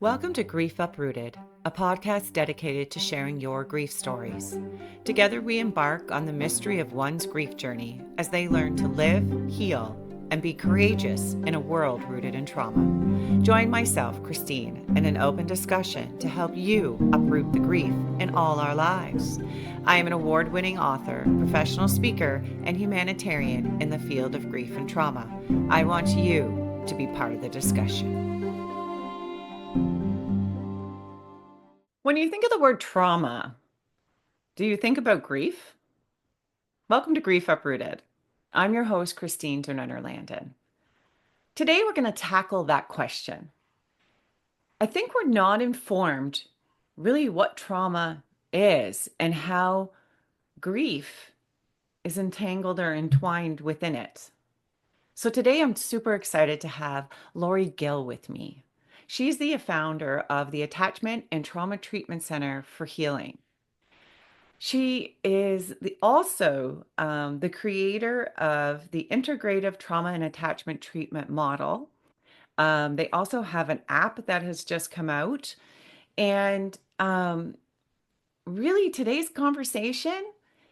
Welcome to Grief Uprooted, a podcast dedicated to sharing your grief stories. Together, we embark on the mystery of one's grief journey as they learn to live, heal, and be courageous in a world rooted in trauma. Join myself, Christine, in an open discussion to help you uproot the grief in all our lives. I am an award-winning author, professional speaker, and humanitarian in the field of grief and trauma. I want you to be part of the discussion. When you think of the word trauma, do you think about grief? Welcome to Grief Uprooted. I'm your host, Christine Donner-Landon. Today, we're going to tackle that question. I think we're not informed really what trauma is and how grief is entangled or entwined within it. So today, I'm super excited to have Lori Gill with me. She's the founder of the Attachment and Trauma Treatment Center for Healing. She is also the creator of the Integrative Trauma and Attachment Treatment Model. They also have an app that has just come out. And really, today's conversation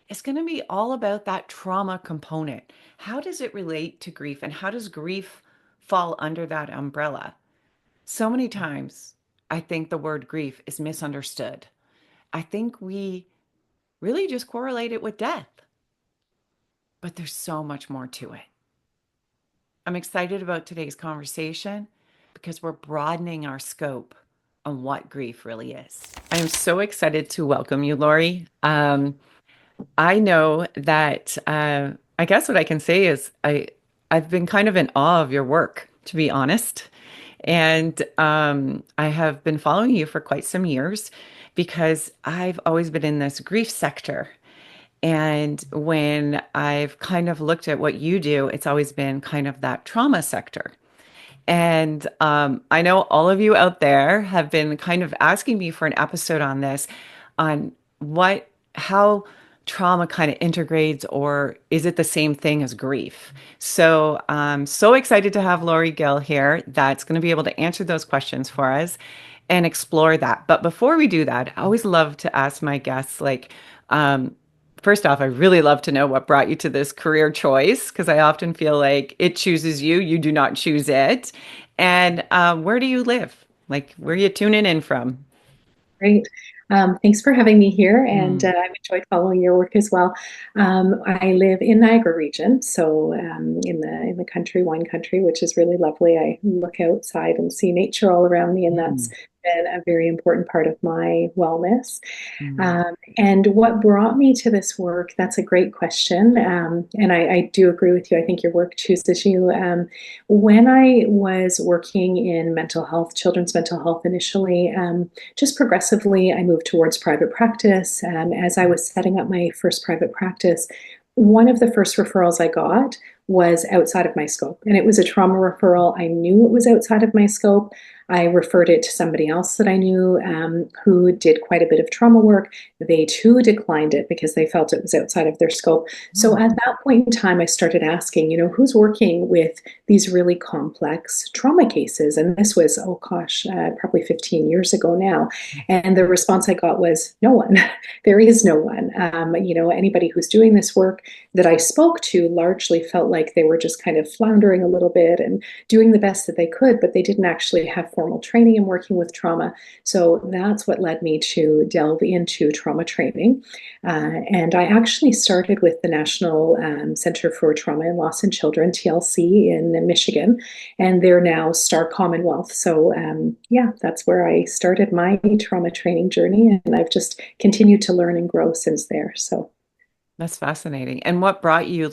is going to be all about that trauma component. How does it relate to grief, and how does grief fall under that umbrella? So many times, I think the word grief is misunderstood. I think we really just correlate it with death, but there's so much more to it. I'm excited about today's conversation because we're broadening our scope on what grief really is. I am so excited to welcome you, Lori. I know that I guess what I can say is I've been kind of in awe of your work, to be honest. And I have been following you for quite some years because I've always been in this grief sector. And when I've kind of looked at what you do, it's always been kind of that trauma sector. And I know all of you out there have been kind of asking me for an episode on this, on how trauma kind of integrates, or is it the same thing as grief? So I'm so excited to have Lori Gill here that's going to be able to answer those questions for us and explore that. But before we do that, I always love to ask my guests, first off, I really love to know what brought you to this career choice, because I often feel like it chooses you, you do not choose it. And where do you live? Like, where are you tuning in from? Great. Thanks for having me here, and Mm. I've enjoyed following your work as well. I live in Niagara region, so in the country, wine country, which is really lovely. I look outside and see nature all around me, and that's Mm. been a very important part of my wellness. Mm. And what brought me to this work? That's a great question. And I do agree with you. I think your work chooses you. When I was working in mental health, children's mental health initially, just progressively, I moved towards private practice. As I was setting up my first private practice, one of the first referrals I got was outside of my scope, and it was a trauma referral. I knew it was outside of my scope. I referred it to somebody else that I knew who did quite a bit of trauma work. They too declined it because they felt it was outside of their scope. So Mm. at that point in time, I started asking, who's working with these really complex trauma cases? And this was, oh gosh, probably 15 years ago now. And the response I got was, no one. There is no one. Anybody who's doing this work that I spoke to largely felt like they were just kind of floundering a little bit and doing the best that they could, but they didn't actually have formal training in working with trauma. So that's what led me to delve into trauma training. And I actually started with the National Center for Trauma and Loss in Children, TLC, in Michigan, and they're now Star Commonwealth. So, yeah, that's where I started my trauma training journey, and I've just continued to learn and grow since there. So, That's fascinating. And what brought you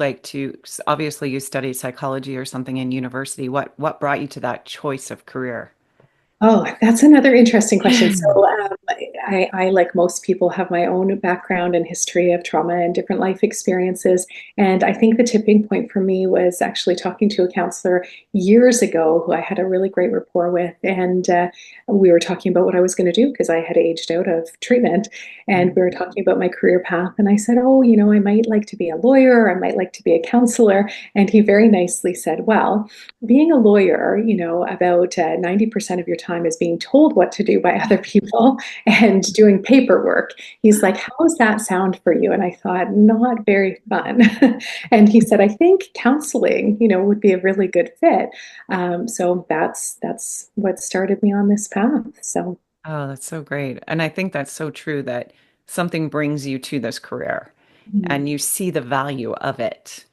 obviously you studied psychology or something in university. What brought you to that choice of career? oh, that's another interesting question. So, like most people, have my own background and history of trauma and different life experiences. And I think the tipping point for me was actually talking to a counselor years ago who I had a really great rapport with. And we were talking about what I was going to do because I had aged out of treatment. And we were talking about my career path. And I said, oh, I might like to be a lawyer. I might like to be a counselor. And he very nicely said, well, being a lawyer, about 90% of your time is being told what to do by other people and doing paperwork. He's like, how does that sound for you? And I thought, not very fun. And he said, I think counseling, would be a really good fit. So that's what started me on this path. So Oh, that's so great. And I think that's so true that something brings you to this career mm, and you see the value of it,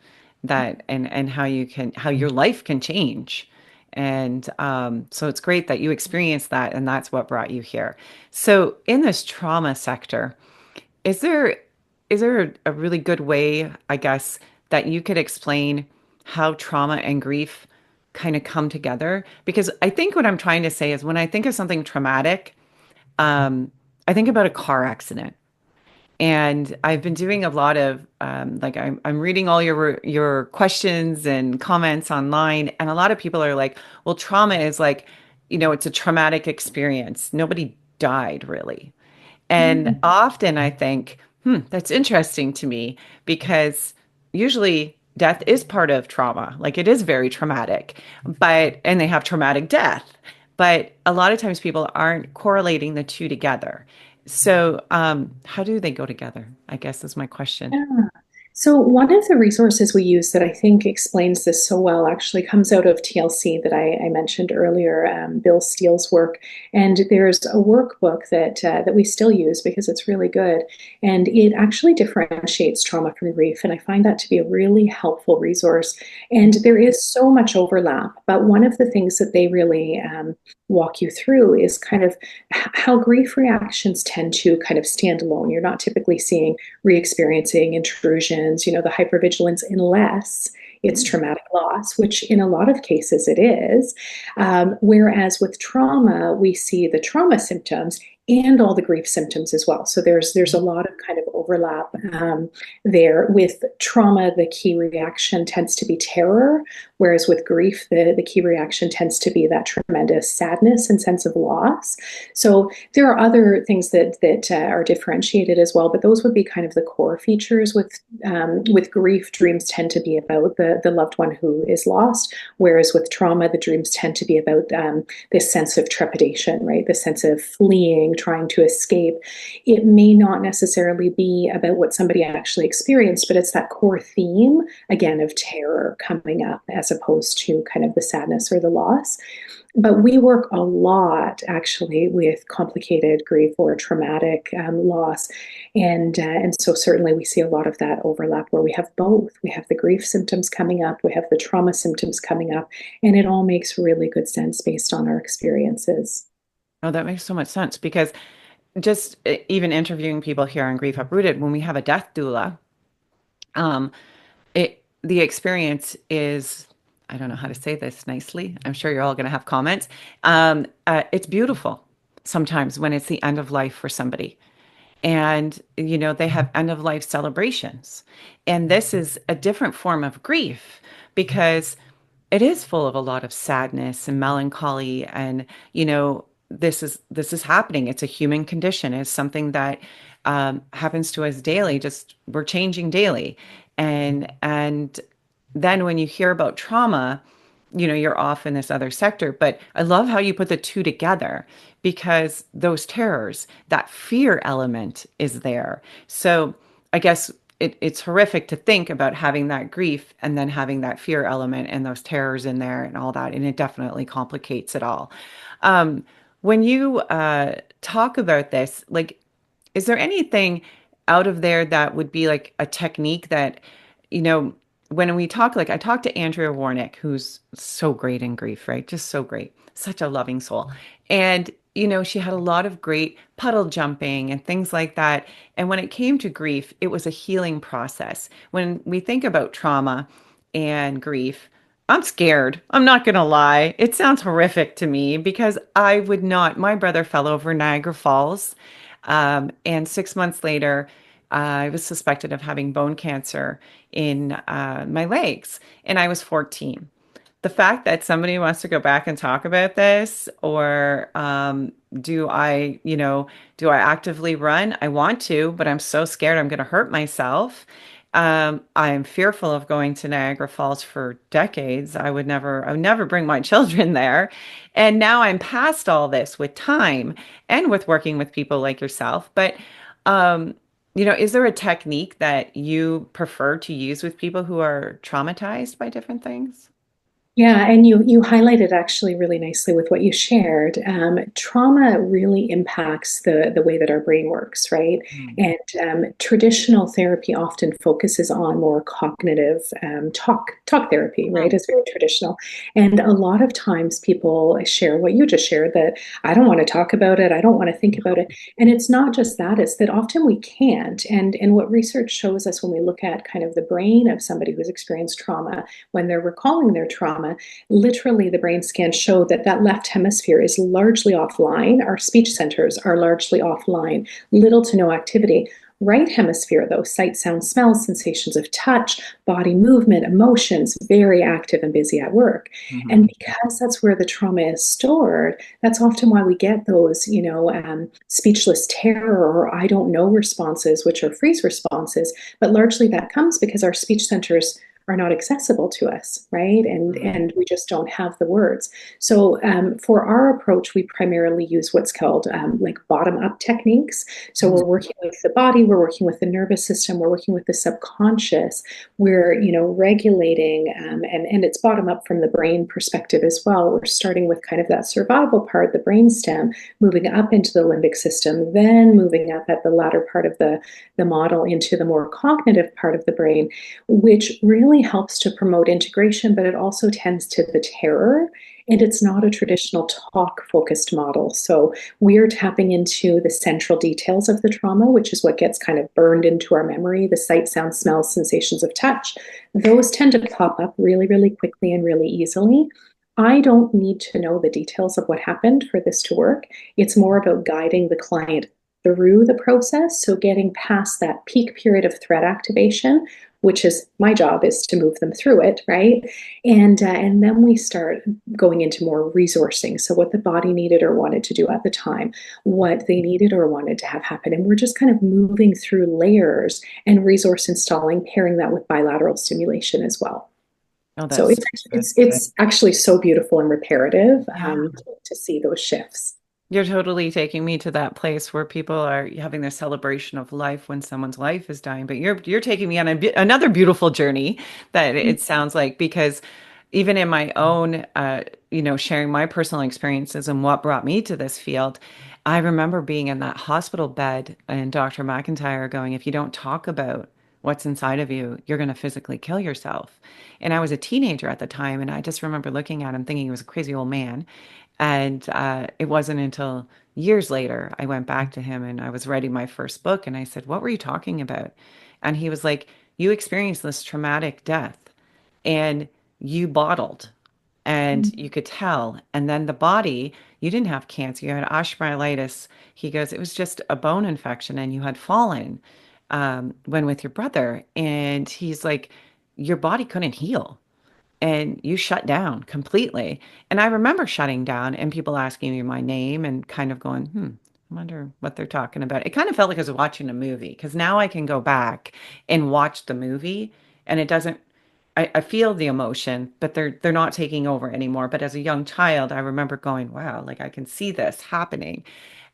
that and how your life can change. And so it's great that you experienced that and that's what brought you here. So in this trauma sector, is there a really good way, I guess, that you could explain how trauma and grief kind of come together? Because I think what I'm trying to say is when I think of something traumatic, I think about a car accident. And I've been doing a lot of like I'm reading all your questions and comments online, and a lot of people are like, "Well, trauma is like, it's a traumatic experience. Nobody died really." And mm, often I think, that's interesting to me because usually death is part of trauma. Like it is very traumatic, and they have traumatic death. But a lot of times people aren't correlating the two together. So, how do they go together? I guess is my question. yeah. So one of the resources we use that I think explains this so well actually comes out of TLC that I mentioned earlier, Bill Steele's work. And there's a workbook that we still use because it's really good, and it actually differentiates trauma from grief. And I find that to be a really helpful resource. And there is so much overlap, but one of the things that they really walk you through is kind of how grief reactions tend to kind of stand alone. You're not typically seeing re-experiencing intrusions, the hypervigilance, unless it's Mm. traumatic loss, which in a lot of cases it is. Whereas with trauma, we see the trauma symptoms and all the grief symptoms as well. So there's a lot of kind of overlap there. With trauma, the key reaction tends to be terror, whereas with grief, the key reaction tends to be that tremendous sadness and sense of loss. So there are other things that are differentiated as well, but those would be kind of the core features. With grief, dreams tend to be about the loved one who is lost, whereas with trauma, the dreams tend to be about this sense of trepidation, right? The sense of fleeing, trying to escape. It may not necessarily be about what somebody actually experienced, but it's that core theme, again, of terror coming up as opposed to kind of the sadness or the loss. But we work a lot actually with complicated grief or traumatic loss. And so certainly we see a lot of that overlap where we have both. We have the grief symptoms coming up, we have the trauma symptoms coming up, and it all makes really good sense based on our experiences. Oh, that makes so much sense because just even interviewing people here on Grief Uprooted, when we have a death doula, um, the experience is, I don't know how to say this nicely. I'm sure you're all going to have comments. It's beautiful sometimes when it's the end of life for somebody. And, they have end of life celebrations. And this is a different form of grief because it is full of a lot of sadness and melancholy. And, this is happening. It's a human condition. It's something that happens to us daily. Just we're changing daily. And then when you hear about trauma, you're off in this other sector. But I love how you put the two together because those terrors, that fear element is there. So I guess it's horrific to think about having that grief and then having that fear element and those terrors in there and all that. And it definitely complicates it all. When you talk about this, like, is there anything out of there that would be like a technique that, you know, when we talk, like I talked to Andrea Warnick, who's so great in grief, right? Just so great, such a loving soul. And, she had a lot of great puddle jumping and things like that. And when it came to grief, it was a healing process. When we think about trauma and grief, I'm scared. I'm not going to lie. It sounds horrific to me because I would not. My brother fell over Niagara Falls And 6 months later, I was suspected of having bone cancer in my legs, and I was 14. The fact that somebody wants to go back and talk about this, or do I, do I actively run? I want to, but I'm so scared I'm going to hurt myself. I'm fearful of going to Niagara Falls for decades. I would never bring my children there. And now I'm past all this with time and with working with people like yourself. But, um, is there a technique that you prefer to use with people who are traumatized by different things? Yeah, and you highlighted actually really nicely with what you shared. Trauma really impacts the way that our brain works, right? Mm. And traditional therapy often focuses on more cognitive talk therapy, right? Mm. Is very traditional, and a lot of times people share what you just shared, that I don't want to talk about it, I don't want to think about it, and it's not just that; it's that often we can't. And what research shows us when we look at kind of the brain of somebody who's experienced trauma when they're recalling their trauma, literally the brain scans show that that left hemisphere is largely offline. Our speech centers are largely offline, little to no activity. Right hemisphere, though, sight, sound, smell, sensations of touch, body movement, emotions, very active and busy at work. And Mhm. because that's where the trauma is stored, that's often why we get those, speechless terror or I don't know responses, which are freeze responses. But largely that comes because our speech centers are not accessible to us, right? Mm. And we just don't have the words. So for our approach, we primarily use what's called like bottom up techniques. So Mhm. we're working with the body, we're working with the nervous system, we're working with the subconscious. We're regulating, and it's bottom up from the brain perspective as well. We're starting with kind of that survival part, the brain stem, moving up into the limbic system, then moving up at the latter part of the model into the more cognitive part of the brain, which really helps to promote integration, but it also tends to the terror. And it's not a traditional talk focused model. So we are tapping into the central details of the trauma, which is what gets kind of burned into our memory, the sight, sound, smell, sensations of touch. Those tend to pop up really, really quickly and really easily. I don't need to know the details of what happened for this to work. It's more about guiding the client through the process. So getting past that peak period of threat activation, which is my job, is to move them through it, right? And then we start going into more resourcing. So what the body needed or wanted to do at the time, what they needed or wanted to have happen, and we're just kind of moving through layers and resource installing, pairing that with bilateral stimulation as well. Oh, So that's good. it's actually so beautiful and reparative Yeah. to see those shifts. You're totally taking me to that place where people are having their celebration of life when someone's life is dying. But you're taking me on another beautiful journey that it sounds like, because even in my own, sharing my personal experiences and what brought me to this field, I remember being in that hospital bed and Dr. McIntyre going, if you don't talk about what's inside of you, you're going to physically kill yourself. And I was a teenager at the time, and I just remember looking at him thinking he was a crazy old man. And it wasn't until years later I went back to him and I was writing my first book and I said, "What were you talking about?" And he was like, "You experienced this traumatic death and you bottled and you could tell. And then the body, you didn't have cancer, you had osteomyelitis." He goes, "It was just a bone infection and you had fallen when with your brother." And he's like, "Your body couldn't heal and you shut down completely." And I remember shutting down and people asking me my name and kind of going, I wonder what they're talking about. It kind of felt like I was watching a movie because now I can go back and watch the movie and it doesn't, I feel the emotion, but they're not taking over anymore. But as a young child, I remember going, wow, like I can see this happening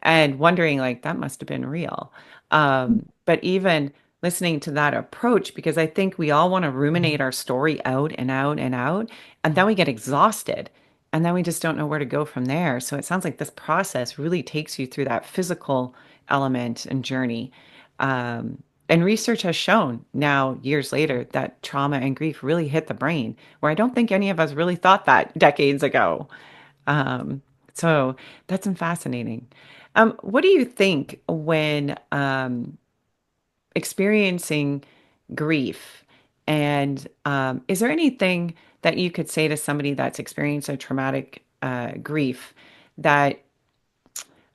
and wondering like that must have been real. But even listening to that approach, because I think we all want to ruminate our story out and out and out, and then we get exhausted, and then we just don't know where to go from there. So it sounds like this process really takes you through that physical element and journey. And research has shown now, years later, that trauma and grief really hit the brain, where I don't think any of us really thought that decades ago. Um, so that's fascinating. What do you think when experiencing grief? And is there anything that you could say to somebody that's experienced a traumatic grief that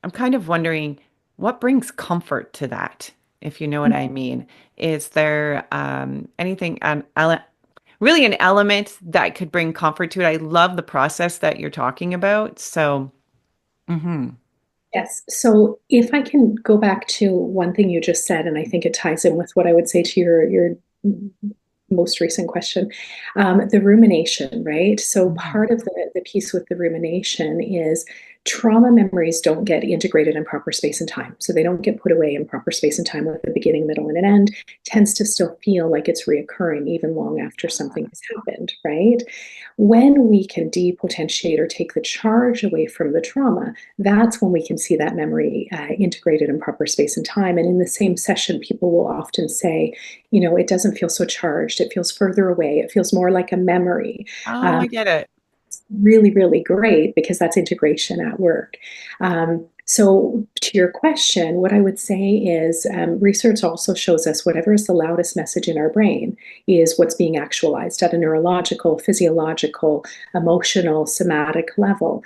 I'm kind of wondering? what brings comfort to that, if you know what I mean? Is there anything, really an element that could bring comfort to it? I love the process that you're talking about. So, hmm Yes. So if I can go back to one thing you just said, and I think it ties in with what I would say to your most recent question, the rumination, right? So part of the piece with the rumination is trauma memories don't get integrated in proper space and time. So they don't get put away in proper space and time with a beginning, middle, and an end. It tends to still feel like it's reoccurring even long after something has happened, right? When we can depotentiate or take the charge away from the trauma, that's when we can see that memory integrated in proper space and time. And in the same session, people will often say, you know, it doesn't feel so charged. It feels further away. It feels more like a memory. Oh, I get it. Really, really great because that's integration at work. So, to your question, what I would say is research also shows us whatever is the loudest message in our brain is what's being actualized at a neurological, physiological, emotional, somatic level.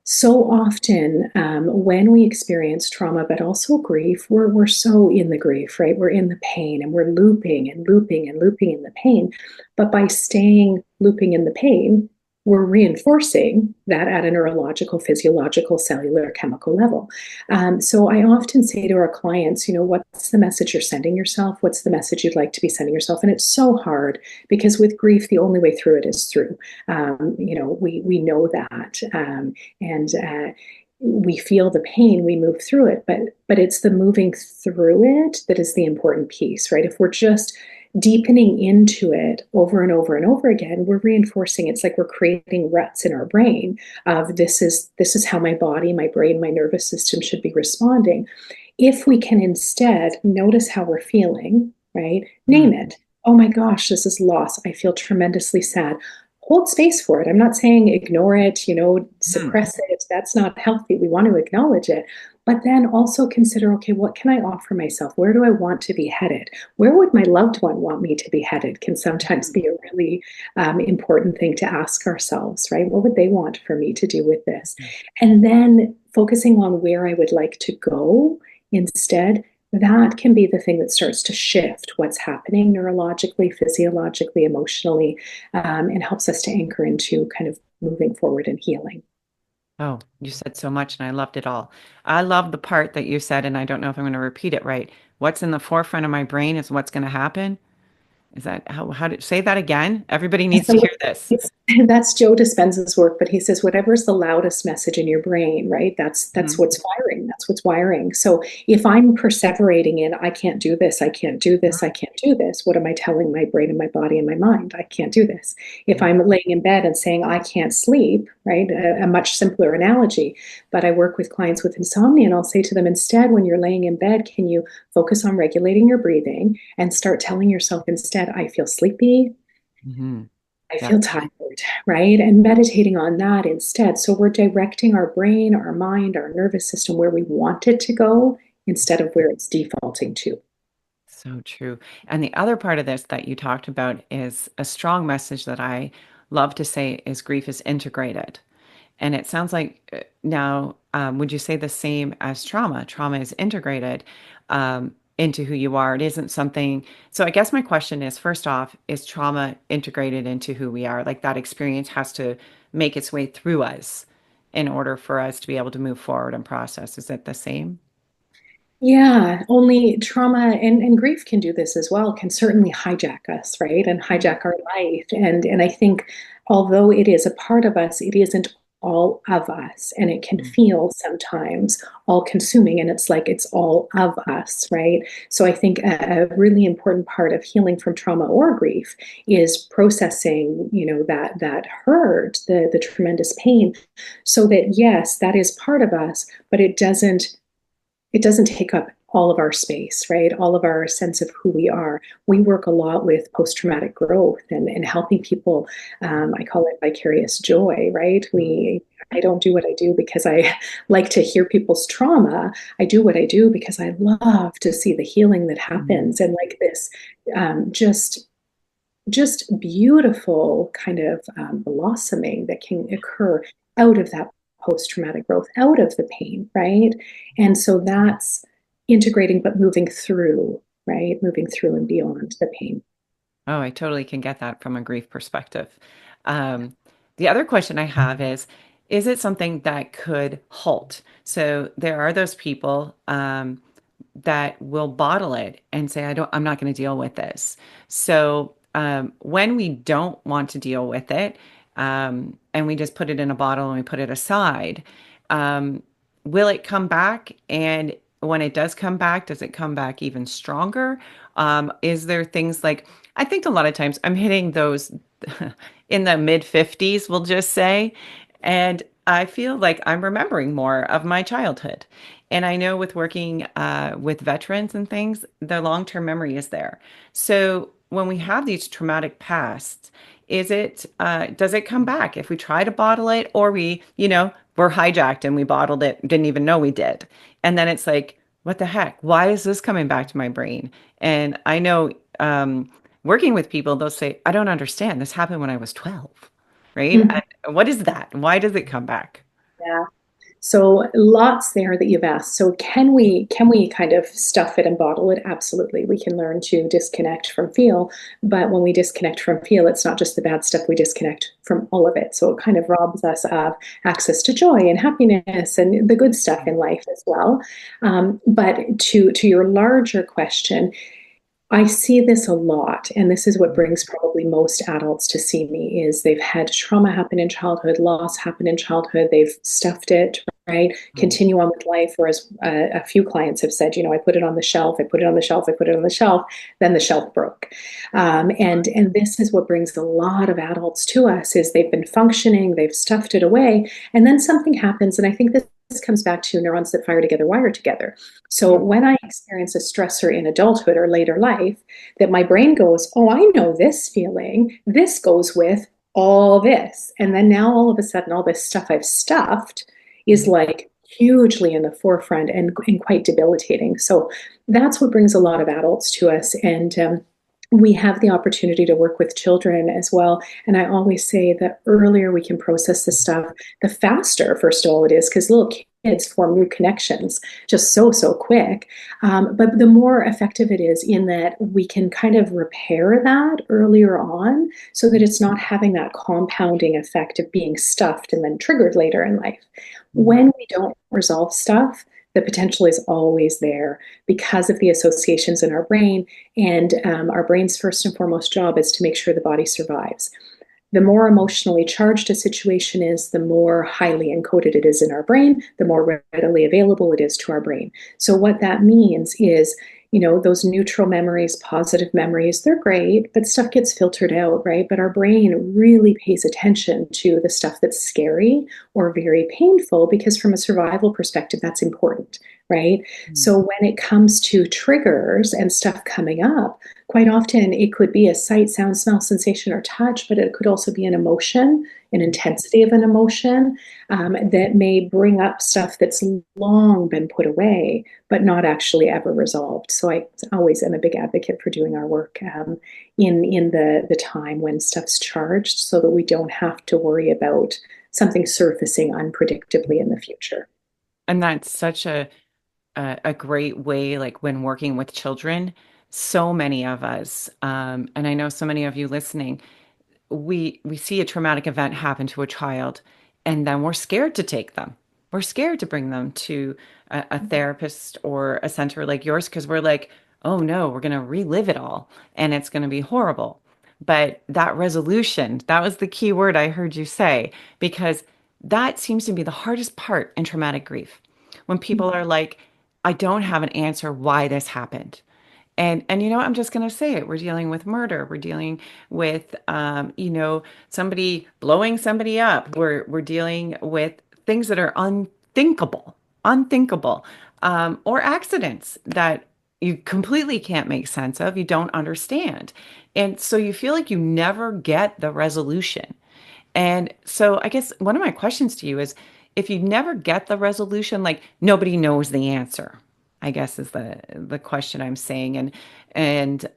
So often, when we experience trauma, but also grief, we're so in the grief, right? We're in the pain and we're looping and looping and looping in the pain. But by staying looping in the pain, we're reinforcing that at a neurological, physiological, cellular, chemical level. So I often say to our clients, you know, what's the message you're sending yourself? What's the message you'd like to be sending yourself? And it's so hard because with grief, the only way through it is through. You know, we know that. And we feel the pain, we move through it, but it's the moving through it that is the important piece, right? If we're just deepening into it over and over and over again, we're reinforcing. It's like we're creating ruts in our brain of this is how my body, my brain, my nervous system should be responding. If we can instead notice how we're feeling, right? Name it. Oh my gosh, this is loss. I feel tremendously sad. Hold space for it. I'm not saying ignore it, you know, Mhm. suppress it. That's not healthy. We want to acknowledge it. But then also consider, okay, what can I offer myself? Where do I want to be headed? Where would my loved one want me to be headed? Can sometimes be a really important thing to ask ourselves, right? What would they want for me to do with this? And then focusing on where I would like to go instead, that can be the thing that starts to shift what's happening neurologically, physiologically, emotionally, and helps us to anchor into kind of moving forward and healing. Oh, you said so much and I loved it all. I love the part that you said, and I don't know if I'm going to repeat it right. What's in the forefront of my brain is what's going to happen. Is that how did say that again? Everybody needs to So hear this. that's Joe Dispenza's work, but he says whatever's the loudest message in your brain, right? That's Mhm. what's firing. That's what's wiring. So if I'm perseverating in I can't do this, I can't do this, I can't do this, what am I telling my brain and my body and my mind? I can't do this. If Yeah. I'm laying in bed and saying I can't sleep, right? A much simpler analogy, but I work with clients with insomnia and I'll say to them instead when you're laying in bed, can you focus on regulating your breathing and start telling yourself instead I feel sleepy, hmm I Yeah. feel tired, right? And meditating on that instead. So we're directing our brain, our mind, our nervous system where we want it to go instead of where it's defaulting to. So true. And the other part of this that you talked about is a strong message that I love to say is grief is integrated. And it sounds like now, would you say the same as trauma? Trauma is integrated into who you are. It isn't something. So I guess my question is, first off, is trauma integrated into who we are? Like that experience has to make its way through us in order for us to be able to move forward and process. Is it the same? Yeah, only trauma and grief can do this as well, can certainly hijack us, right? And hijack our life. And I think although it is a part of us, it isn't all of us. And it can Mhm. feel sometimes all consuming. And it's like it's all of us, right? So I think a really important part of healing from trauma or grief is processing, you know, that hurt, the tremendous pain, so that yes, that is part of us, but it doesn't take up all of our space, right? All of our sense of who we are. We work a lot with post traumatic growth and helping people. I call it vicarious joy, right? I don't do what I do because I like to hear people's trauma. I do what I do because I love to see the healing that Mhm. happens and like this just beautiful kind of blossoming that can occur out of that post traumatic growth, out of the pain, right? And so that's integrating, but moving through, right? Moving through and beyond the pain. Oh, I totally can get that from a grief perspective. Um, the other question I have is it something that could halt? So there are those people that will bottle it and say, I'm not going to deal with this. So when we don't want to deal with it, and we just put it in a bottle and we put it aside, um, will it come back? And when it does come back, does it come back even stronger? Is there things like, I think a lot of times I'm hitting those in the mid 50s, we'll just say, and I feel like I'm remembering more of my childhood. And I know with working with veterans and things, the long-term memory is there. So when we have these traumatic pasts, does it come back if we try to bottle it, or we're hijacked and we bottled it, didn't even know we did. And then it's like, what the heck? Why is this coming back to my brain? And I know working with people, they'll say, I don't understand. This happened when I was 12, right? Mhm. And what is that? Why does it come back? Yeah. So lots there that you've asked. So can we kind of stuff it and bottle it? Absolutely. We can learn to disconnect from feel, but when we disconnect from feel, it's not just the bad stuff, we disconnect from all of it. So it kind of robs us of access to joy and happiness and the good stuff in life as well. But to your larger question, I see this a lot, and this is what brings probably most adults to see me is they've had trauma happen in childhood, loss happen in childhood, they've stuffed it, right? Mm. Continue on with life. Whereas a few clients have said, I put it on the shelf, I put it on the shelf, I put it on the shelf, then the shelf broke. And this is what brings a lot of adults to us is they've been functioning, they've stuffed it away, and then something happens, and I think this comes back to neurons that fire together, wire together. So Yep. when I experience a stressor in adulthood or later life, that my brain goes, oh, I know this feeling. This goes with all this. And then now all of a sudden, all this stuff I've stuffed is Mhm. like hugely in the forefront and quite debilitating. So that's what brings a lot of adults to us. And we have the opportunity to work with children as well. And I always say the earlier we can process this stuff, the faster, first of all, it is, because little kids form new connections just so quick. But the more effective it is in that we can kind of repair that earlier on so that it's not having that compounding effect of being stuffed and then triggered later in life. Mhm. When we don't resolve stuff, the potential is always there because of the associations in our brain. And our brain's first and foremost job is to make sure the body survives. The more emotionally charged a situation is, the more highly encoded it is in our brain, the more readily available it is to our brain. So, what that means is, those neutral memories, positive memories, they're great, but stuff gets filtered out, right? But our brain really pays attention to the stuff that's scary or very painful because, from a survival perspective, that's important, right? Mhm. So, when it comes to triggers and stuff coming up, quite often it could be a sight, sound, smell, sensation, or touch, but it could also be an emotion, an intensity of an emotion that may bring up stuff that's long been put away, but not actually ever resolved. So I always am a big advocate for doing our work in the time when stuff's charged so that we don't have to worry about something surfacing unpredictably in the future. And that's such a great way, like when working with children, so many of us, and I know so many of you listening, we see a traumatic event happen to a child, and then we're scared to take them. We're scared to bring them to a therapist or a center like yours because we're like, oh no, we're going to relive it all and it's going to be horrible. But that resolution, that was the key word I heard you say, because that seems to be the hardest part in traumatic grief. When people are like, I don't have an answer why this happened. And I'm just going to say it. We're dealing with murder. We're dealing with somebody blowing somebody up. We're dealing with things that are unthinkable, or accidents that you completely can't make sense of. You don't understand, and so you feel like you never get the resolution. And so I guess one of my questions to you is if you never get the resolution, like nobody knows the answer, I guess is the question I'm saying. And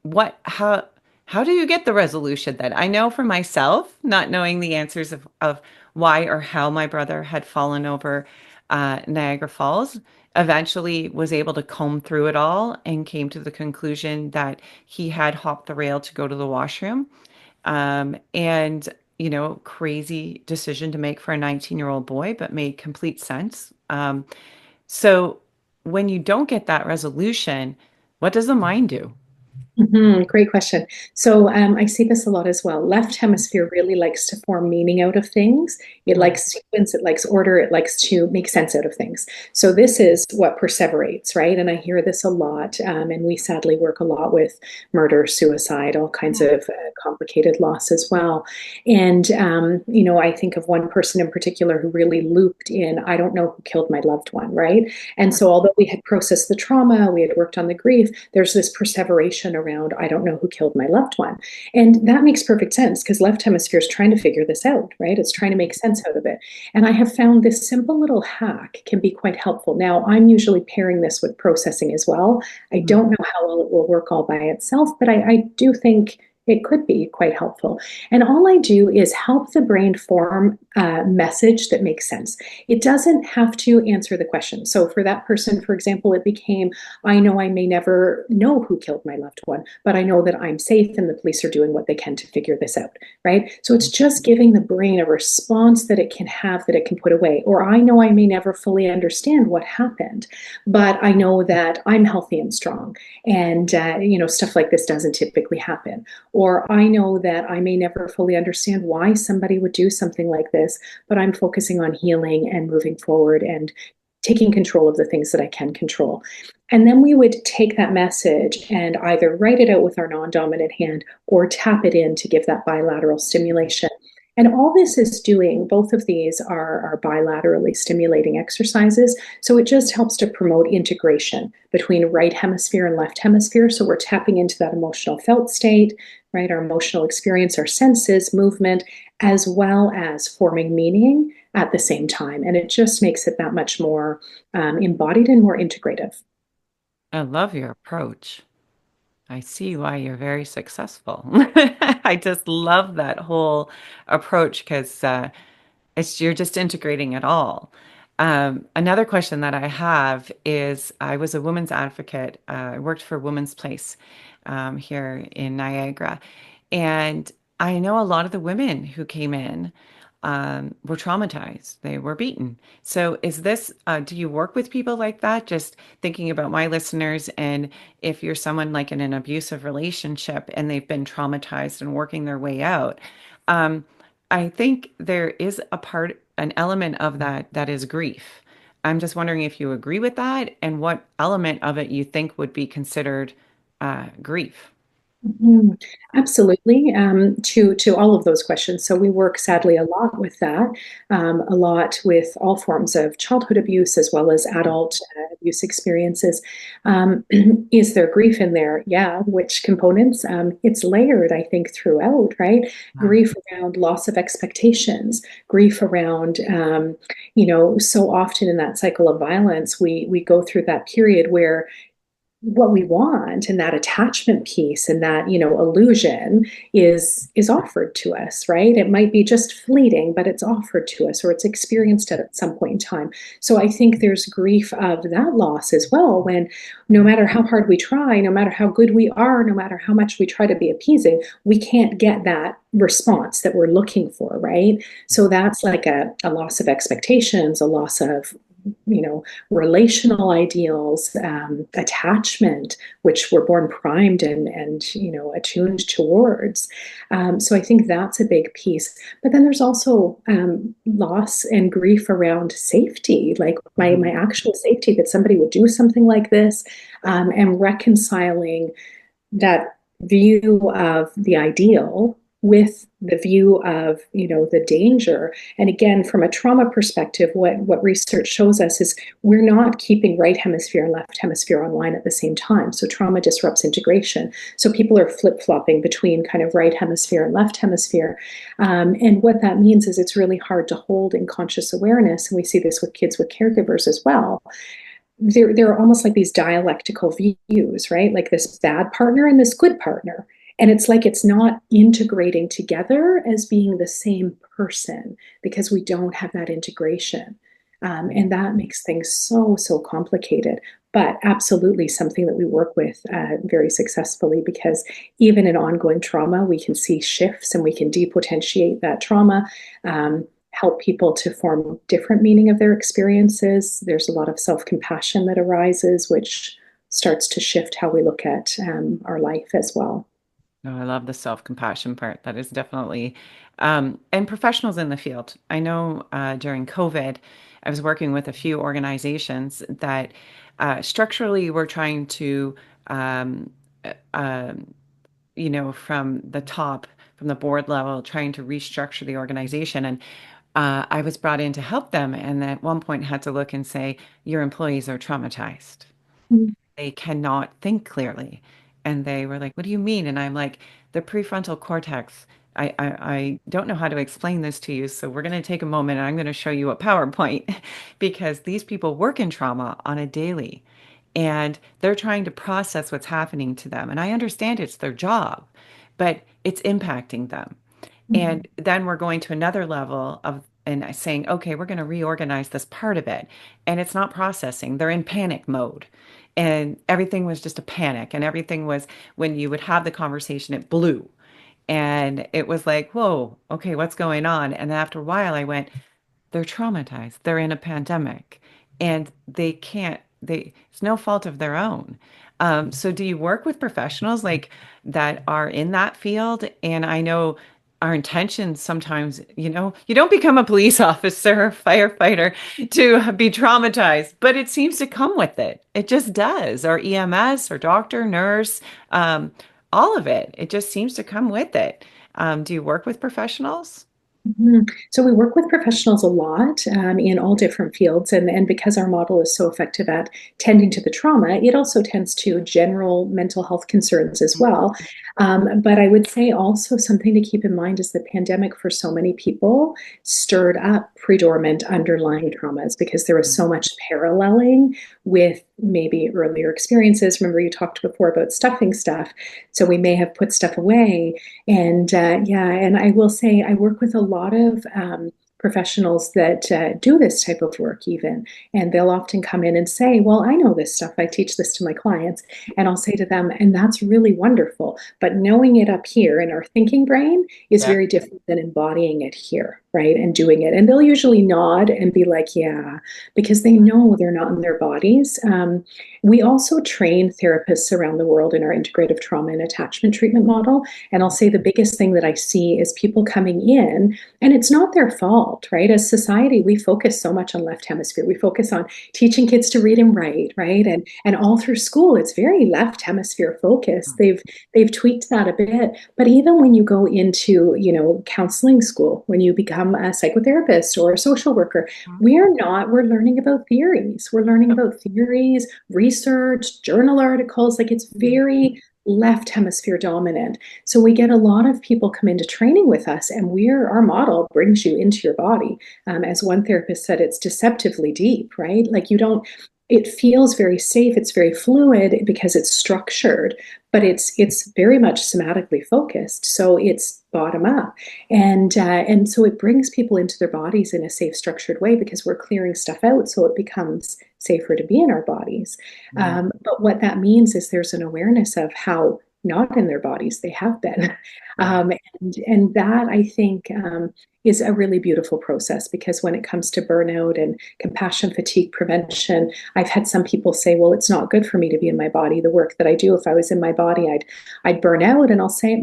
what how do you get the resolution then? I know for myself, not knowing the answers of why or how my brother had fallen over, Niagara Falls, eventually was able to comb through it all and came to the conclusion that he had hopped the rail to go to the washroom. And, crazy decision to make for a 19-year-old boy, but made complete sense. So when you don't get that resolution, what does the mind do? Great question. So I see this a lot as well. Left hemisphere really likes to form meaning out of things. It Mm, likes sequence, it likes order, it likes to make sense out of things. So this is what perseverates, right? And I hear this a lot. And we sadly work a lot with murder, suicide, all kinds of complicated loss as well. And, I think of one person in particular who really looped in, I don't know who killed my loved one, right? And so, although we had processed the trauma, we had worked on the grief, there's this perseveration around, I don't know who killed my loved one. And that makes perfect sense because left hemisphere is trying to figure this out, right? It's trying to make sense out of it. And I have found this simple little hack can be quite helpful. Now, I'm usually pairing this with processing as well. I mm, don't know how well it will work all by itself, but I do think it could be quite helpful. And all I do is help the brain form a message that makes sense. It doesn't have to answer the question. So for that person, for example, it became, I know I may never know who killed my loved one, but I know that I'm safe and the police are doing what they can to figure this out, right? So it's just giving the brain a response that it can have, that it can put away. Or I know I may never fully understand what happened, but I know that I'm healthy and strong. And, stuff like this doesn't typically happen. Or I know that I may never fully understand why somebody would do something like this, but I'm focusing on healing and moving forward and taking control of the things that I can control. And then we would take that message and either write it out with our non dominant hand or tap it in to give that bilateral stimulation. And all this is doing, both of these are bilaterally stimulating exercises. So it just helps to promote integration between right hemisphere and left hemisphere. So we're tapping into that emotional felt state, right? Our emotional experience, our senses, movement, as well as forming meaning at the same time. And it just makes it that much more embodied and more integrative. I love your approach. I see why you're very successful. I just love that whole approach because you're just integrating it all. Another question that I have is I was a women's advocate. I worked for Women's Place here in Niagara. And I know a lot of the women who came in were traumatized. They were beaten. So do you work with people like that? Just thinking about my listeners, and if you're someone like in an abusive relationship and they've been traumatized and working their way out, um, I think there is an element of that is grief. I'm just wondering if you agree with that and what element of it you think would be considered grief. Mhm. Absolutely. To all of those questions. So we work sadly a lot with that, a lot with all forms of childhood abuse as well as adult abuse experiences. Is there grief in there? Yeah. Which components? It's layered, I think, throughout, right? Wow. Grief around loss of expectations, grief around, so often in that cycle of violence, we go through that period where what we want and that attachment piece and that illusion is offered to us, right? It might be just fleeting, but it's offered to us or it's experienced at some point in time. So I think there's grief of that loss as well, when no matter how hard we try, no matter how good we are, no matter how much we try to be appeasing, we can't get that response that we're looking for, right? So that's like a loss of expectations, a loss of relational ideals, attachment, which we're born primed and attuned towards. So I think that's a big piece. But then there's also loss and grief around safety, like my Mhm. actual safety, that somebody would do something like this, and reconciling that view of the ideal with the view of the danger. And again, from a trauma perspective, what research shows us is we're not keeping right hemisphere and left hemisphere online at the same time. So trauma disrupts integration, so people are flip-flopping between kind of right hemisphere and left hemisphere. And what that means is it's really hard to hold in conscious awareness, and we see this with kids with caregivers as well. There are almost like these dialectical views, right? Like this bad partner and this good partner. And it's like it's not integrating together as being the same person because we don't have that integration. And that makes things so, so complicated. But absolutely something that we work with very successfully, because even in ongoing trauma, we can see shifts and we can depotentiate that trauma, help people to form different meaning of their experiences. There's a lot of self-compassion that arises, which starts to shift how we look at our life as well. No, I love the self-compassion part. That is definitely, and professionals in the field. I know during COVID, I was working with a few organizations that structurally were trying to, um, uh, from the top, from the board level, trying to restructure the organization. And I was brought in to help them. And at one point had to look and say, your employees are traumatized. Mm. They cannot think clearly. And they were like, what do you mean? And I'm like, the prefrontal cortex. I don't know how to explain this to you. So we're going to take a moment and I'm going to show you a PowerPoint because these people work in trauma on a daily and they're trying to process what's happening to them. And I understand it's their job, but it's impacting them. Mhm. And then we're going to another level of and saying, okay, we're going to reorganize this part of it. And it's not processing. They're in panic mode. And everything was just a panic. And everything was when you would have the conversation, it blew. And it was like, whoa, okay, what's going on? And after a while, I went, they're traumatized. They're in a pandemic and they can't, it's no fault of their own. So do you work with professionals like that are in that field? And I know our intentions sometimes, you don't become a police officer or firefighter to be traumatized, but it seems to come with it. It just does. Or EMS or doctor, nurse, um, all of it. It just seems to come with it. Do you work with professionals? Mhm. So we work with professionals a lot in all different fields, and because our model is so effective at tending to the trauma, it also tends to general mental health concerns as well. But I would say also something to keep in mind is the pandemic for so many people stirred up predormant underlying traumas because there was so much paralleling with maybe earlier experiences. Remember, you talked before about stuffing stuff, so we may have put stuff away and yeah, and I will say I work with a lot of professionals that do this type of work, even. And they'll often come in and say, well, I know this stuff. I teach this to my clients. And I'll say to them, and that's really wonderful. But knowing it up here in our thinking brain is Yeah. very different than embodying it here, right? And doing it. And they'll usually nod and be like, yeah, because they know they're not in their bodies. We also train therapists around the world in our integrative trauma and attachment treatment model. And I'll say the biggest thing that I see is people coming in, and it's not their fault, right? As society, we focus so much on left hemisphere. We focus on teaching kids to read and write, right? And all through school, it's very left hemisphere focused. They've tweaked that a bit. But even when you go into, counseling school, when you become a psychotherapist or a social worker, we're learning about theories. We're learning about theories, research, journal articles. Like it's very left hemisphere dominant. So we get a lot of people come into training with us, and our model brings you into your body. As one therapist said, it's deceptively deep, right? Like you don't. It feels very safe. It's very fluid because it's structured, but it's very much somatically focused. So it's bottom up, and so it brings people into their bodies in a safe, structured way because we're clearing stuff out, so it becomes safer to be in our bodies. Mhm. But what that means is there's an awareness of how not in their bodies they have been. Yeah. And that I think is a really beautiful process because when it comes to burnout and compassion fatigue prevention, I've had some people say, well, it's not good for me to be in my body. The work that I do, if I was in my body, I'd burn out. And I'll say,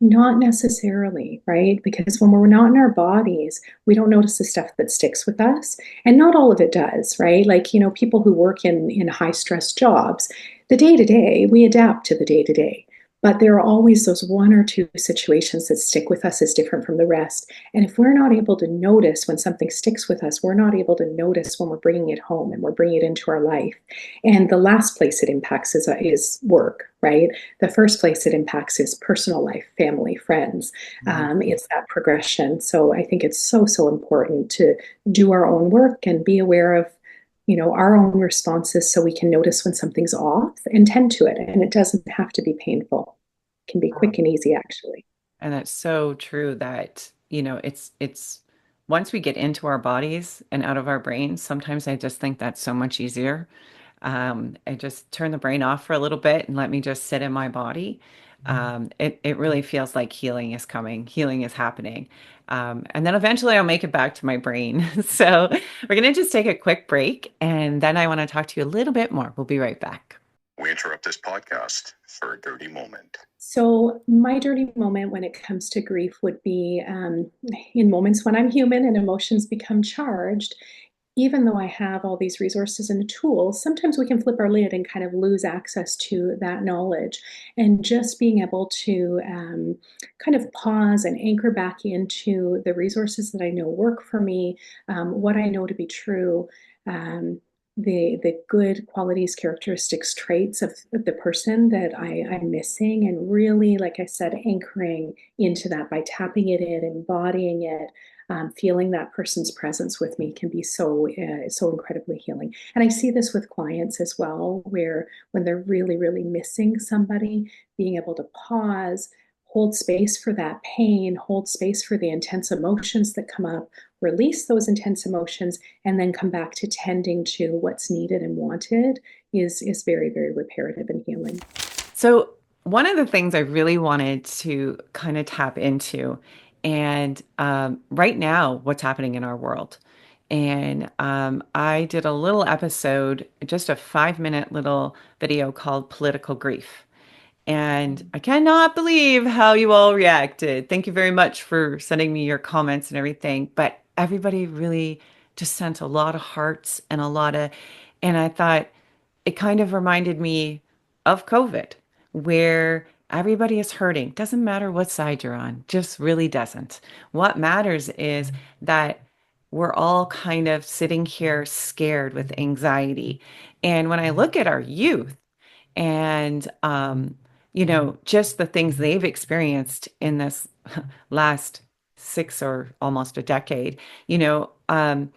not necessarily, right? Because when we're not in our bodies, we don't notice the stuff that sticks with us. And not all of it does, right? Like, people who work in high stress jobs, the day to day, we adapt to the day to day. But there are always those one or two situations that stick with us as different from the rest. And if we're not able to notice when something sticks with us, we're not able to notice when we're bringing it home and we're bringing it into our life. And the last place it impacts is work, right? The first place it impacts is personal life, family, friends. Mhm. It's that progression. So I think it's so, so important to do our own work and be aware of our own responses so we can notice when something's off and tend to it. And it doesn't have to be painful. It can be quick and easy, actually. And that's so true that, it's once we get into our bodies and out of our brains, sometimes I just think that's so much easier. I just turn the brain off for a little bit and let me just sit in my body. It really feels like healing is coming, healing is happening. And then eventually I'll make it back to my brain. So we're going to just take a quick break and then I want to talk to you a little bit more. We'll be right back. We interrupt this podcast for a dirty moment. So, my dirty moment when it comes to grief would be in moments when I'm human and emotions become charged. Even though I have all these resources and tools, sometimes we can flip our lid and kind of lose access to that knowledge. And just being able to kind of pause and anchor back into the resources that I know work for me, what I know to be true. Um, the good qualities, characteristics, traits of the person that I'm missing, and really, like I said, anchoring into that by tapping it in, embodying it, feeling that person's presence with me can be so incredibly healing. And I see this with clients as well, where when they're really missing somebody, being able to pause, hold space for that pain, hold space for the intense emotions that come up, release those intense emotions, and then come back to tending to what's needed and wanted is very reparative and healing. So, one of the things I really wanted to kind of tap into, and right now, what's happening in our world. And I did a little episode, just a 5 minute little video called Political Grief. And I cannot believe how you all reacted. Thank you very much for sending me your comments and everything. But everybody really just sent a lot of hearts and a lot of, and I thought it kind of reminded me of COVID, where everybody is hurting. Doesn't matter what side you're on, just really doesn't. What matters is that we're all kind of sitting here scared with anxiety. And when I look at our youth, and just the things they've experienced in this last 6 or almost a decade, you know, and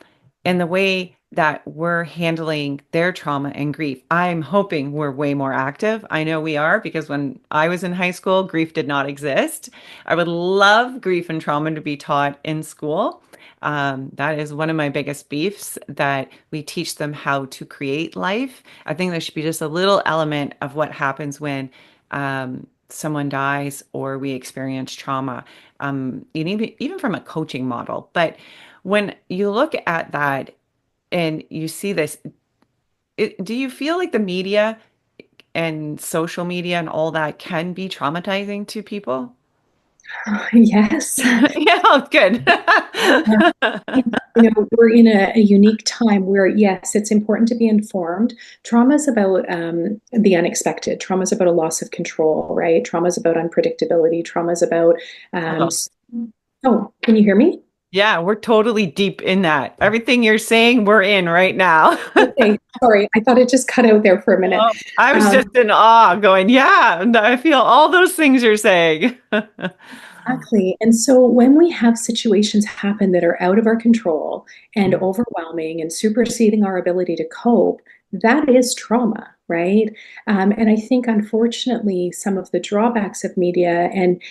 the way that we're handling their trauma and grief. I'm hoping we're way more active. I know we are because when I was in high school, grief did not exist. I would love grief and trauma to be taught in school. That is one of my biggest beefs, that we teach them how to create life. I think there should be just a little element of what happens when someone dies or we experience trauma, even from a coaching model. But when you look at that and you see this, do you feel like the media and social media and all that can be traumatizing to people? Yes. Yeah, good. We're in a unique time where, yes, it's important to be informed. Trauma is about the unexpected. Trauma is about a loss of control, right? Trauma is about unpredictability. Trauma is about, Hold on. oh, can you hear me? Yeah, we're totally deep in that. Everything you're saying, we're in right now. Okay, sorry. I thought it just cut out there for a minute. Oh, I was just in awe going, yeah, and I feel all those things you're saying. Exactly. And so when we have situations happen that are out of our control and overwhelming and superseding our ability to cope, that is trauma, right? And I think, unfortunately, some of the drawbacks of media, and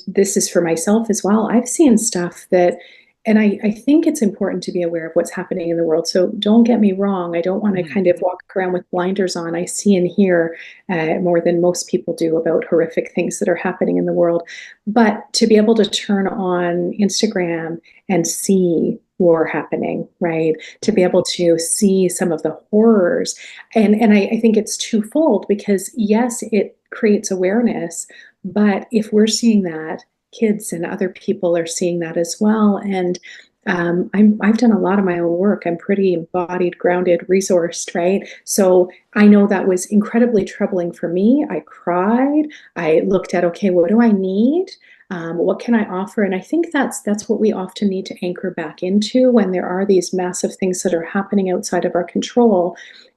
this is for myself as well, I've seen stuff that, and I think it's important to be aware of what's happening in the world. So don't get me wrong. I don't want to kind of walk around with blinders on. I see and hear more than most people do about horrific things that are happening in the world. But to be able to turn on Instagram and see war happening, right? To be able to see some of the horrors. And I think it's twofold, because yes, it creates awareness, but if we're seeing that, kids and other people are seeing that as well. And I've done a lot of my own work. I'm pretty embodied, grounded, resourced, right? So I know that was incredibly troubling for me. I cried. I looked at, okay, what do I need? What can I offer? And I think that's what we often need to anchor back into when there are these massive things that are happening outside of our control,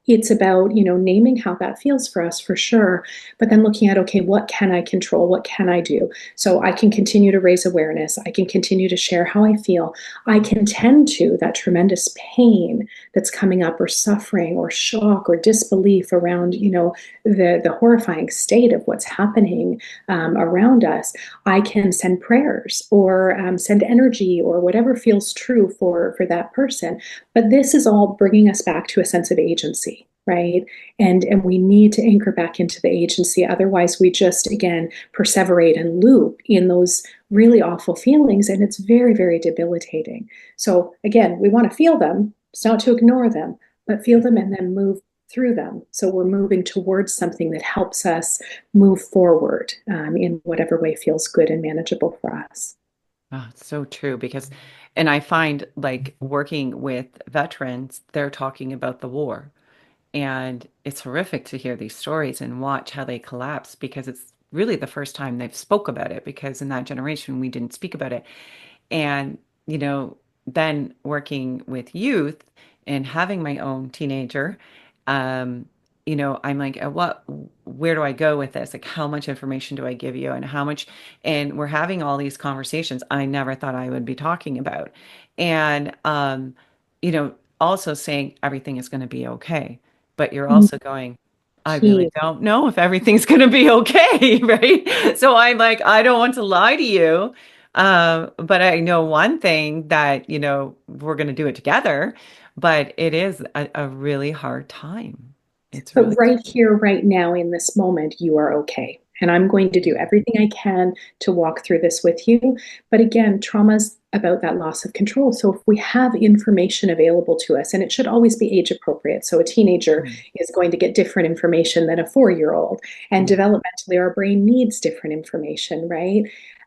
it's about, naming how that feels for us for sure, but then looking at, okay, what can I control? What can I do? So I can continue to raise awareness. I can continue to share how I feel. I can tend to that tremendous pain that's coming up, or suffering or shock or disbelief around, the horrifying state of what's happening around us. I can send prayers, or send energy, or whatever feels true for that person. But this is all bringing us back to a sense of agency, right? And we need to anchor back into the agency. Otherwise, we just, again, perseverate and loop in those really awful feelings. And it's very, very debilitating. So again, we want to feel them. It's not to ignore them, but feel them and then move through them. So we're moving towards something that helps us move forward in whatever way feels good and manageable for us. Oh, it's so true because, and I find like working with veterans, they're talking about the war. And it's horrific to hear these stories and watch how they collapse because it's really the first time they've spoke about it because in that generation we didn't speak about it. And, then working with youth and having my own teenager, um, I'm like, where do I go with this? Like, how much information do I give you and how much? And we're having all these conversations I never thought I would be talking about. And, also saying everything is going to be okay. But you're also going, I really Key. don't know if everything's going to be okay, right? So I'm like, I don't want to lie to you. But I know one thing that, we're going to do it together, but it is a really hard time. It's But really, right here, right now, in this moment, you are okay. And I'm going to do everything I can to walk through this with you. But again, trauma's about that loss of control. So if we have information available to us, and it should always be age appropriate. So a teenager mm, is going to get different information than a 4-year-old. And mm, developmentally, our brain needs different information, right?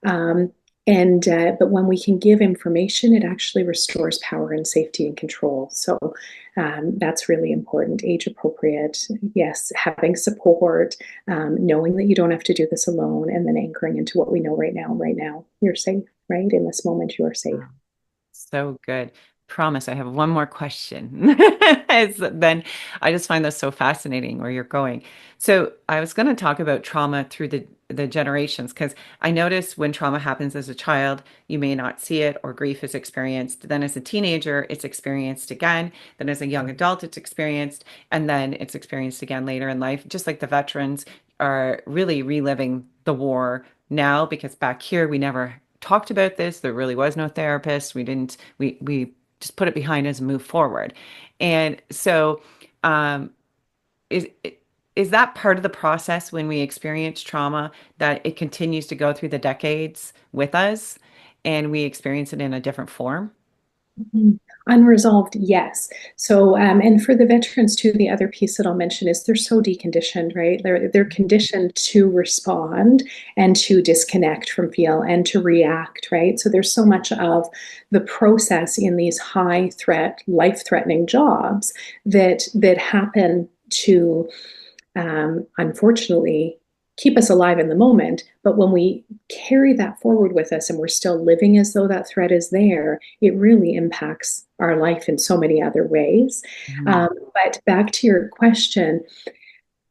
Um, and but when we can give information, it actually restores power and safety and control. So that's really important. Age appropriate, yes, having support, knowing that you don't have to do this alone, and then anchoring into what we know right now. Right now, you're safe, right? In this moment, you're safe. wow. So good. Promise, I have one more question. Then I just find this so fascinating where you're going. So I was going to talk about trauma through the generations because I notice when trauma happens as a child, you may not see it or grief is experienced. Then as a teenager, it's experienced again. Then as a young adult, it's experienced, and then it's experienced again later in life. Just like the veterans are really reliving the war now because back here we never talked about this. There really was no therapist. We just put it behind us and move forward. And so, um, is is that part of the process when we experience trauma that it continues to go through the decades with us and we experience it in a different form? Mhm. Unresolved, yes. So, and for the veterans too, the other piece that I'll mention is they're so deconditioned, right? They're conditioned to respond and to disconnect from feel and to react, right? So there's so much of the process in these high threat, life-threatening jobs that happen to unfortunately keep us alive in the moment. But when we carry that forward with us and we're still living as though that threat is there, it really impacts our life in so many other ways. Mhm. But back to your question,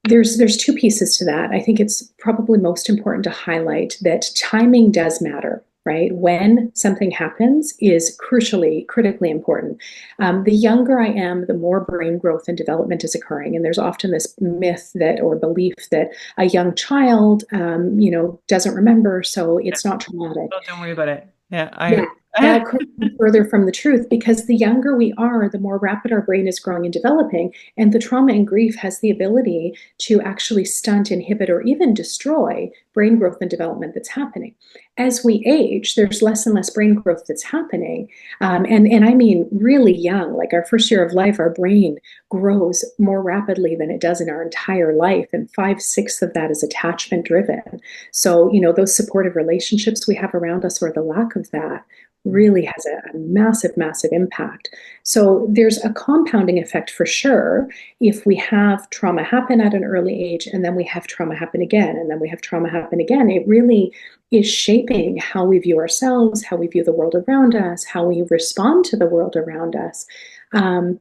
there's two pieces to that. I think it's probably most important to highlight that timing does matter, right? When something happens is critically important. The younger I am, the more brain growth and development is occurring. And there's often this myth that, or belief that a young child, doesn't remember, so it's not traumatic. Oh, don't worry about it. Yeah, Yeah, I. that couldn't be further from the truth, because the younger we are, the more rapid our brain is growing and developing. And the trauma and grief has the ability to actually stunt, inhibit, or even destroy brain growth and development that's happening. As we age, there's less and less brain growth that's happening. And I mean, really young, like our first year of life, our brain grows more rapidly than it does in our entire life. And 5/6 of that is attachment driven. So, those supportive relationships we have around us, or the lack of that, really has a massive, massive impact. So there's a compounding effect for sure if we have trauma happen at an early age, and then we have trauma happen again, and then we have trauma happen again. It really is shaping how we view ourselves, how we view the world around us, how we respond to the world around us. Um,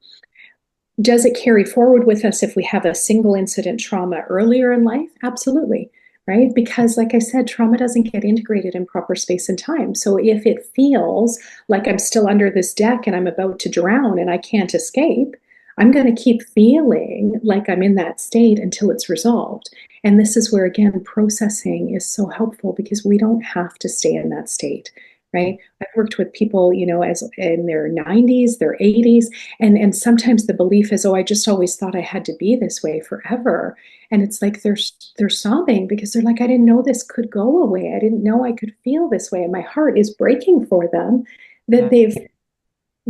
Does it carry forward with us if we have a single incident trauma earlier in life? Absolutely, right? Because, like I said, trauma doesn't get integrated in proper space and time. So if it feels like I'm still under this deck and I'm about to drown and I can't escape, I'm going to keep feeling like I'm in that state until it's resolved. And this is where, again, processing is so helpful because we don't have to stay in that state, right? I've worked with people, as in their 90s, their 80s, and sometimes the belief is, oh, I just always thought I had to be this way forever. And it's like they're sobbing because they're like, I didn't know this could go away. I didn't know I could feel this way. And my heart is breaking for them that Yeah. they've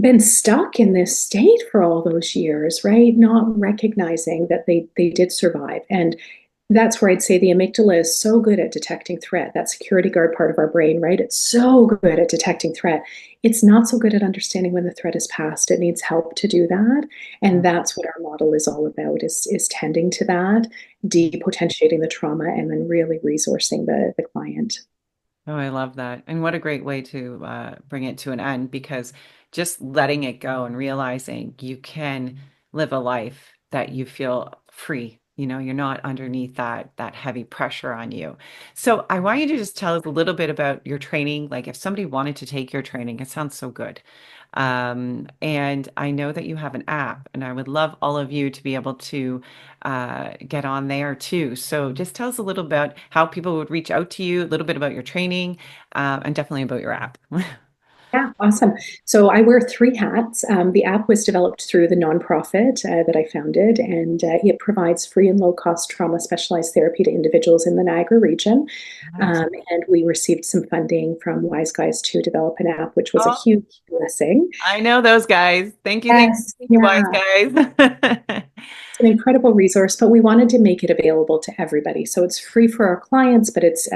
been stuck in this state for all those years, right? Not recognizing that they did survive. And that's where I'd say the amygdala is so good at detecting threat, that security guard part of our brain, right? It's so good at detecting threat. It's not so good at understanding when the threat is past. It needs help to do that. And that's what our model is all about, is tending to that, depotentiating the trauma, and then really resourcing the client. Oh, I love that. And what a great way to bring it to an end because just letting it go and realizing you can live a life that you feel free. You're not underneath that heavy pressure on you. So I want you to just tell us a little bit about your training. Like if somebody wanted to take your training, it sounds so good. And I know that you have an app, and I would love all of you to be able to get on there too. So just tell us a little about how people would reach out to you, a little bit about your training, and definitely about your app. Yeah, awesome. So I wear three hats. The app was developed through the nonprofit that I founded, and it provides free and low cost trauma specialized therapy to individuals in the Niagara region. Nice. And we received some funding from Wise Guys to develop an app, which was a Oh, huge blessing. I know those guys. Yes, Thank you, wise yeah. guys. It's an incredible resource, but we wanted to make it available to everybody. So it's free for our clients, but it's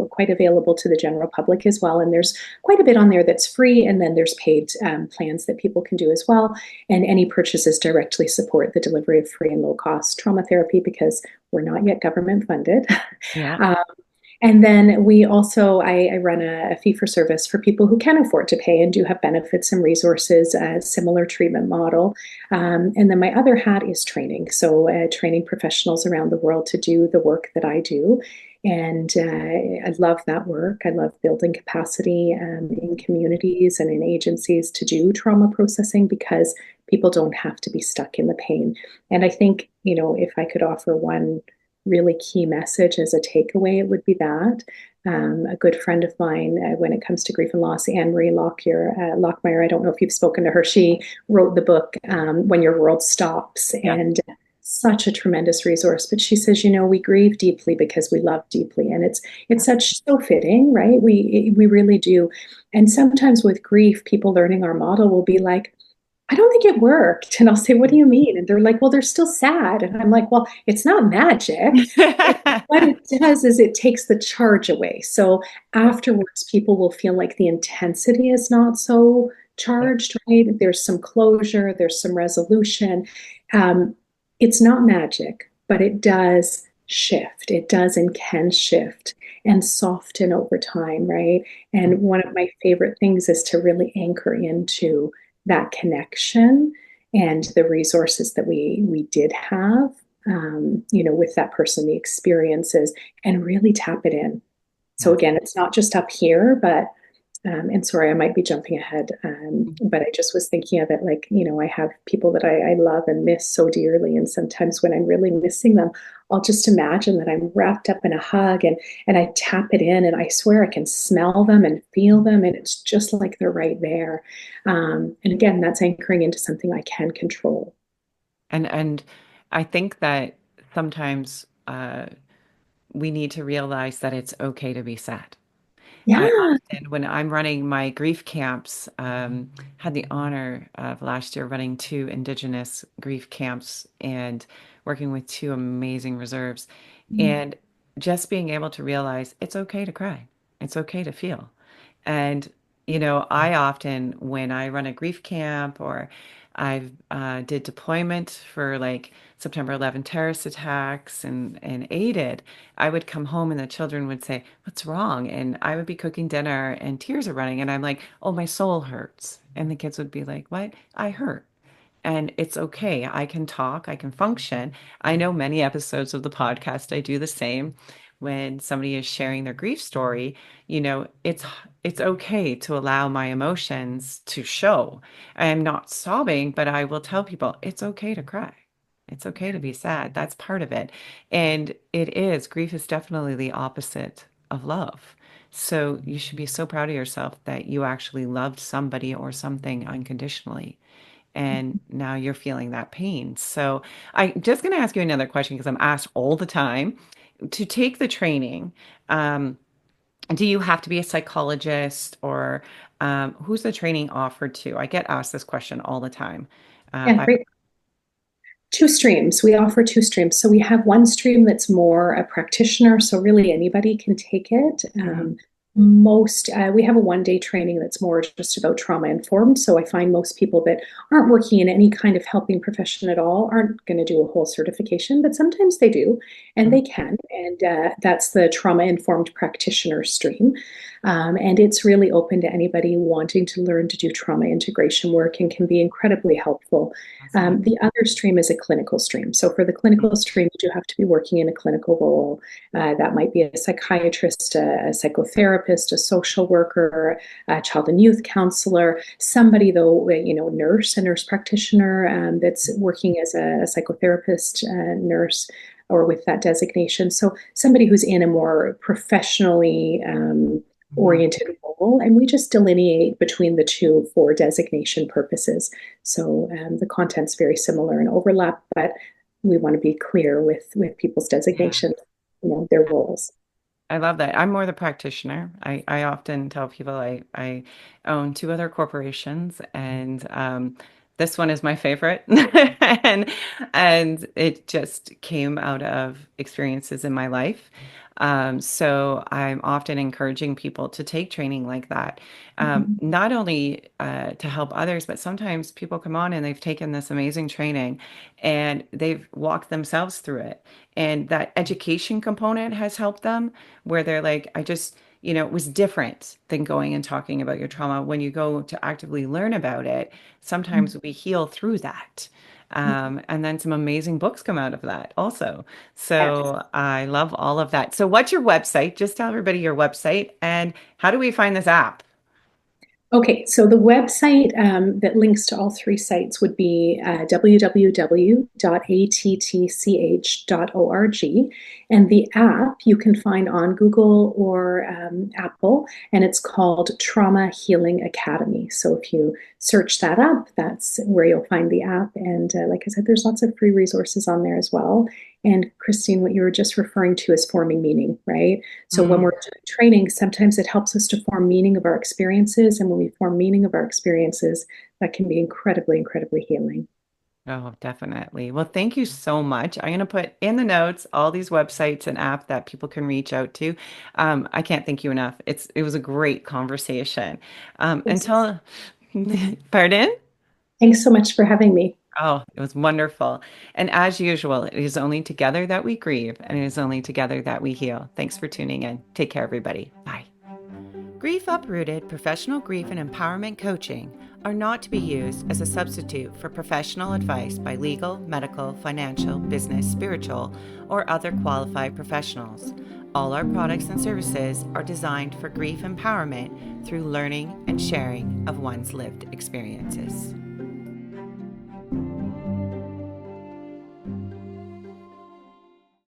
quite available to the general public as well. And there's quite a bit on there that's free, and then there's paid plans that people can do as well. And any purchases directly support the delivery of free and low cost trauma therapy because we're not yet government funded. Yeah. Um, and then we also, I run a fee for service for people who can afford to pay and do have benefits and resources, a similar treatment model. And then my other hat is training. So training professionals around the world to do the work that I do. And I love that work. I love building capacity in communities and in agencies to do trauma processing because people don't have to be stuck in the pain. And I think, if I could offer one really key message as a takeaway, it would be that. A good friend of mine, when it comes to grief and loss, Anne Marie Lockmeyer, I don't know if you've spoken to her. She wrote the book When Your World Stops, Yeah. and such a tremendous resource. But she says, we grieve deeply because we love deeply, and it's such so fitting, right? We really do. And sometimes with grief, people learning our model will be like, I don't think it worked. And I'll say, what do you mean? And they're like, well, they're still sad. And I'm like, well, it's not magic. What it does is it takes the charge away. So afterwards, people will feel like the intensity is not so charged, right? There's some closure, there's some resolution. Um, it's not magic, but it does shift. It does and can shift and soften over time, right? And one of my favorite things is to really anchor into that connection and the resources that we did have, with that person, the experiences, and really tap it in. So Yeah. again, it's not just up here, but and sorry, I might be jumping ahead, but I just was thinking of it like, I have people that I love and miss so dearly. And sometimes when I'm really missing them, I'll just imagine that I'm wrapped up in a hug and I tap it in and I swear I can smell them and feel them. And it's just like they're right there. And again, that's anchoring into something I can control. And I think that sometimes we need to realize that it's okay to be sad. I Yeah. often, when I'm running my grief camps, had the honor of last year running two Indigenous grief camps and working with two amazing reserves. And just being able to realize it's okay to cry, it's okay to feel. And, I often, when I run a grief camp or I've did deployment for like September 11 terrorist attacks and aided, I would come home and the children would say, "What's wrong?" And I would be cooking dinner and tears are running. And I'm like, "Oh, my soul hurts." And the kids would be like, "What?" "I hurt." And it's okay. I can talk, I can function. I know many episodes of the podcast, I do the same. When somebody is sharing their grief story, it's okay to allow my emotions to show. I'm not sobbing, but I will tell people it's okay to cry. It's okay to be sad. That's part of it. And grief is definitely the opposite of love. So you should be so proud of yourself that you actually loved somebody or something unconditionally, and now you're feeling that pain. So I'm just going to ask you another question because I'm asked all the time to take the training. Um, do you have to be a psychologist, or who's the training offered to? I get asked this question all the time. Yeah, By great. Two streams. We offer two streams. So we have one stream that's more a practitioner, so really anybody can take it. Mhm. We have a 1 day training that's more just about trauma informed. So I find most people that aren't working in any kind of helping profession at all aren't going to do a whole certification, but sometimes they do, and Mhm. they can. And that's the trauma informed practitioner stream. And it's really open to anybody wanting to learn to do trauma integration work and can be incredibly helpful. Awesome. The other stream is a clinical stream. So for the clinical stream, you do have to be working in a clinical role. That might be a psychiatrist, a psychotherapist, a social worker, a child and youth counselor, somebody though, a nurse practitioner that's working as a psychotherapist, nurse, or with that designation. So somebody who's in a more professionally Mhm. oriented role, and we just delineate between the two for designation purposes. So the content's very similar and overlap, but we want to be clear with people's Yeah. designations, their roles. I love that. I'm more the practitioner. I often tell people I own two other corporations, and this one is my favorite. and and it just came out of experiences in my life. So I'm often encouraging people to take training like that, Mhm. not only to help others, but sometimes people come on and they've taken this amazing training and they've walked themselves through it. And that education component has helped them, where they're like, it was different than going and talking about your trauma. When you go to actively learn about it, sometimes we heal through that. And then some amazing books come out of that also. Yes. So I love all of that. So what's your website? Just tell everybody your website, and how do we find this app? Okay, so the website that links to all three sites would be www.attch.org. And the app you can find on Google or Apple, and it's called Trauma Healing Academy. So if you search that up, that's where you'll find the app. And like I said, there's lots of free resources on there as well. And Christine, what you were just referring to is forming meaning, right? So when we're Mm. doing training, sometimes it helps us to form meaning of our experiences. And when we form meaning of our experiences, that can be incredibly, incredibly healing. Oh, definitely. Well, thank you so much. I'm going to put in the notes all these websites and app that people can reach out to. I can't thank you enough. It was a great conversation. Thanks, Until, pardon? thanks so much for having me. Oh, it was wonderful. And as usual, it is only together that we grieve, and it is only together that we heal. Thanks for tuning in. Take care, everybody. Bye. Grief Uprooted professional grief and empowerment coaching are not to be used as a substitute for professional advice by legal, medical, financial, business, spiritual, or other qualified professionals. All our products and services are designed for grief empowerment through learning and sharing of one's lived experiences.